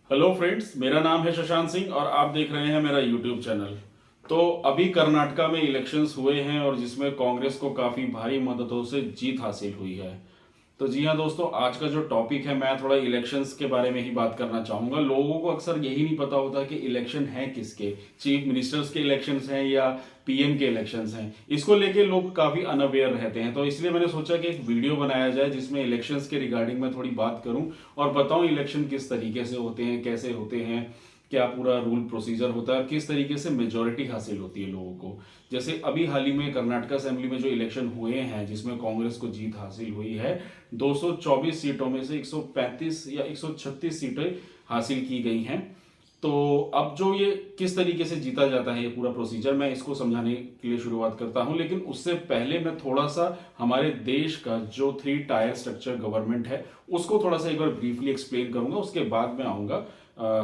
Hello friends, मेरा नाम है शशांक सिंह और आप देख रहे हैं मेरा यूट्यूब चैनल। तो अभी कर्नाटका में इलेक्शंस हुए हैं और जिसमें कांग्रेस को काफ़ी भारी मददों से जीत हासिल हुई है। तो जी हाँ दोस्तों, आज का जो टॉपिक है मैं थोड़ा इलेक्शंस के बारे में ही बात करना चाहूँगा। लोगों को अक्सर यही नहीं पता होता कि इलेक्शन है किसके, चीफ मिनिस्टर्स के इलेक्शंस हैं या पीएम के इलेक्शंस हैं। इसको लेके लोग काफ़ी अनअवेयर रहते हैं, तो इसलिए मैंने सोचा कि एक वीडियो बनाया जाए जिसमें इलेक्शंस के रिगार्डिंग मैं थोड़ी बात करूं और बताऊं इलेक्शन किस तरीके से होते हैं, कैसे होते हैं, क्या पूरा रूल प्रोसीजर होता है और किस तरीके से मेजोरिटी हासिल होती है लोगों को। जैसे अभी हाल ही में कर्नाटक असेंबली में जो इलेक्शन हुए हैं जिसमें कांग्रेस को जीत हासिल हुई है, 224 सीटों में से 135 या 136 सीटें हासिल की गई हैं। तो अब जो ये किस तरीके से जीता जाता है ये पूरा प्रोसीजर मैं इसको समझाने के लिए शुरुआत करता हूं, लेकिन उससे पहले मैं थोड़ा सा हमारे देश का जो 3 टायर स्ट्रक्चर गवर्नमेंट है उसको थोड़ा सा एक बार ब्रीफली एक्सप्लेन करूंगा, उसके बाद में आऊंगा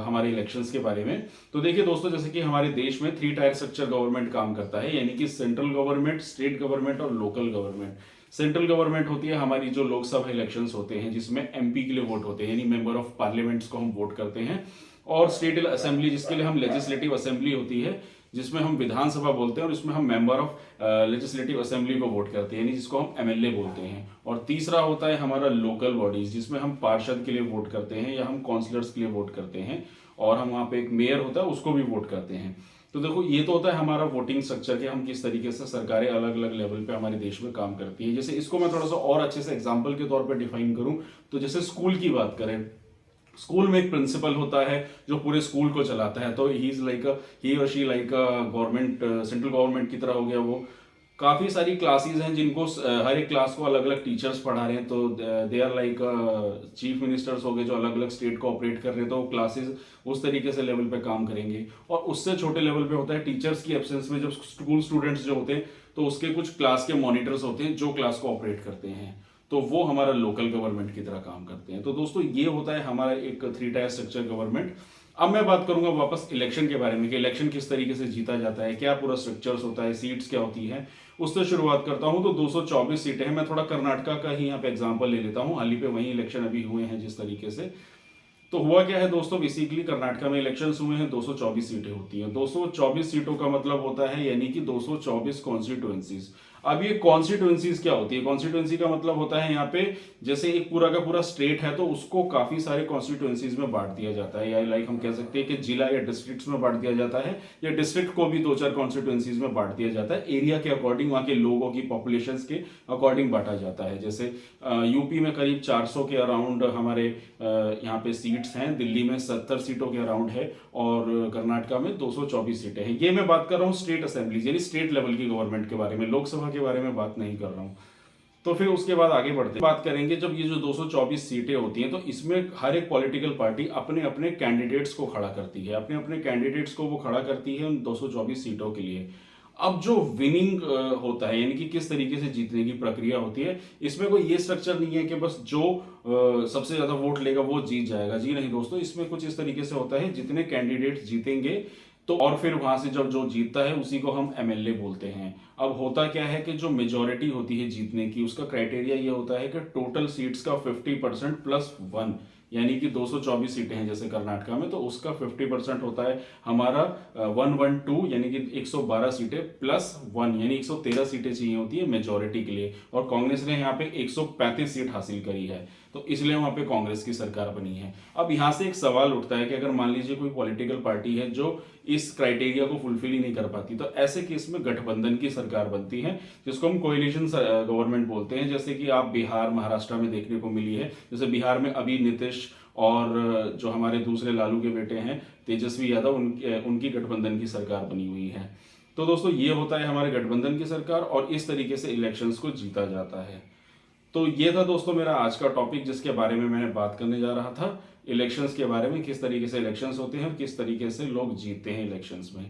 हमारे इलेक्शंस के बारे में। तो देखिए दोस्तों, जैसे कि हमारे देश में 3 टायर स्ट्रक्चर गवर्नमेंट काम करता है, यानी कि सेंट्रल गवर्नमेंट, स्टेट गवर्नमेंट और लोकल गवर्नमेंट। सेंट्रल गवर्नमेंट होती है हमारी जो लोकसभा इलेक्शंस होते हैं जिसमें एमपी के लिए वोट होते हैं, यानी मेंबर ऑफ पार्लियामेंट्स को हम वोट करते हैं। और स्टेट असेंबली जिसके लिए हम लेजिस्लेटिव असेंबली होती है, जिसमें हम विधानसभा बोलते हैं, और इसमें हम मेंबर ऑफ लेजिस्लेटिव असेंबली को वोट करते हैं, यानी जिसको हम एमएलए बोलते हैं। और तीसरा होता है हमारा लोकल बॉडीज, जिसमें हम पार्षद के लिए वोट करते हैं या हम काउंसलर्स के लिए वोट करते हैं, और हम वहाँ पे एक मेयर होता है उसको भी वोट करते हैं। तो देखो, ये तो होता है हमारा वोटिंग स्ट्रक्चर के हम किस तरीके से सरकारें अलग अलग लेवल पे हमारे देश में काम करती है। जैसे इसको मैं थोड़ा सा और अच्छे से एग्जाम्पल के तौर पर डिफाइन करूं तो जैसे स्कूल की बात करें, स्कूल में एक प्रिंसिपल होता है जो पूरे स्कूल को चलाता है। तो ही इज लाइक ही और she like government, central government की तरह हो गया वो। काफी सारी क्लासेस हैं जिनको हर एक क्लास को अलग अलग टीचर्स पढ़ा रहे हैं, तो they are like chief ministers हो गए जो अलग अलग स्टेट को ऑपरेट कर रहे हैं। तो क्लासेस उस तरीके से लेवल पे काम करेंगे। और उससे छोटे लेवल पे होता है टीचर्स की एब्सेंस में जब स्कूल स्टूडेंट्स जो होते हैं तो उसके कुछ क्लास के मॉनिटर्स होते हैं जो क्लास को ऑपरेट करते हैं, तो वो हमारा लोकल गवर्नमेंट की तरह काम करते हैं। तो दोस्तों, ये होता है हमारा एक 3 टायर स्ट्रक्चर गवर्नमेंट। अब मैं बात करूंगा वापस इलेक्शन के बारे में कि इलेक्शन किस तरीके से जीता जाता है, क्या पूरा स्ट्रक्चर्स होता है, सीट्स क्या होती है, उससे शुरुआत करता हूं। तो 224 सीटें हैं। मैं थोड़ा कर्नाटका का ही यहाँ पे एग्जाम्पल ले लेता हूँ, हाल ही पे वही इलेक्शन अभी हुए हैं जिस तरीके से। तो हुआ क्या है दोस्तों, बेसिकली कर्नाटका में इलेक्शंस हुए हैं, 224 सीटें होती हैं। 224 सीटों का मतलब होता है यानी कि 224 कॉन्स्टिट्यूएंसीज। अब ये कॉन्स्टिट्यूएंसीज क्या होती है? कॉन्स्टिट्यूएंसी का मतलब होता है यहाँ पे जैसे एक पूरा का पूरा स्टेट है तो उसको काफी सारे कॉन्स्टिट्यूएंसीज में बांट दिया जाता है, या लाइक हम कह सकते हैं कि जिला या डिस्ट्रिक्ट्स में बांट दिया जाता है, या डिस्ट्रिक्ट को भी 2-4 कॉन्स्टिट्यूएंसीज में बांट दिया जाता है। एरिया के अकॉर्डिंग, वहाँ के लोगों की पॉपुलेशन के अकॉर्डिंग बांटा जाता है। जैसे यूपी में करीब 400 के अराउंड हमारे यहाँ पे सीट्स हैं, दिल्ली में 70 सीटों के अराउंड है, और कर्नाटका में 224 सीटें हैं। ये मैं बात कर रहा हूँ स्टेट असेंबली यानी स्टेट लेवल की गवर्नमेंट के बारे में, लोकसभा के बारे में बात नहीं कर रहा हूँ। तो फिर उसके बाद आगे बढ़ते बात करेंगे, जब ये जो 224 सीटें होती हैं तो इसमें हर एक पॉलिटिकल पार्टी अपने अपने कैंडिडेट्स को खड़ा करती है, अपने अपने कैंडिडेट्स को वो खड़ा करती है उन 224 सीटों के लिए। अब जो विनिंग होता है यानी कि किस तरीके से जीतने की प्रक्रिया होती है, इसमें कोई ये स्ट्रक्चर नहीं है कि बस जो सबसे ज्यादा वोट लेगा वो जीत जाएगा। जी नहीं दोस्तों, इसमें कुछ इस तरीके से होता है जितने कैंडिडेट्स जीतेंगे तो और फिर वहां से जब जो जीतता है उसी को हम एमएलए बोलते हैं। अब होता क्या है कि जो मेजोरिटी होती है जीतने की, उसका क्राइटेरिया ये होता है कि टोटल सीट्स का 50% प्लस 1, यानी कि 224 सीटें हैं जैसे कर्नाटका में, तो उसका 50% होता है हमारा 112, यानी कि 112 सीटें प्लस 1, यानी 113 सीटें चाहिए होती है मेजोरिटी के लिए। और कांग्रेस ने यहाँ पे 135 सीट हासिल करी है, तो इसलिए वहां पे कांग्रेस की सरकार बनी है। अब यहां से एक सवाल उठता है कि अगर मान लीजिए कोई पॉलिटिकल पार्टी है जो इस क्राइटेरिया को फुलफिल ही नहीं कर पाती, तो ऐसे केस में गठबंधन की सरकार बनती है जिसको हम कोएलिशन गवर्नमेंट बोलते हैं। जैसे कि आप बिहार, महाराष्ट्र में देखने को मिली है। जैसे बिहार में अभी नीतीश और जो हमारे दूसरे लालू के बेटे हैं तेजस्वी यादव, उनकी गठबंधन की सरकार बनी हुई है। तो दोस्तों, ये होता है हमारे गठबंधन की सरकार और इस तरीके से इलेक्शंस को जीता जाता है। तो ये था दोस्तों मेरा आज का टॉपिक जिसके बारे में मैंने बात करने जा रहा था, इलेक्शंस के बारे में, किस तरीके से इलेक्शंस होते हैं और किस तरीके से लोग जीतते हैं इलेक्शंस में।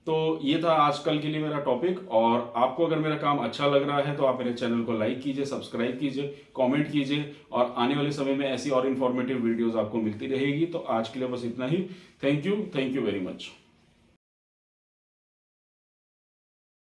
तो ये था आजकल के लिए मेरा टॉपिक, और आपको अगर मेरा काम अच्छा लग रहा है तो आप मेरे चैनल को लाइक कीजिए, सब्सक्राइब कीजिए, कमेंट कीजिए, और आने वाले समय में ऐसी और इन्फॉर्मेटिव वीडियोस आपको मिलती रहेगी। तो आज के लिए बस इतना ही। Thank you very much.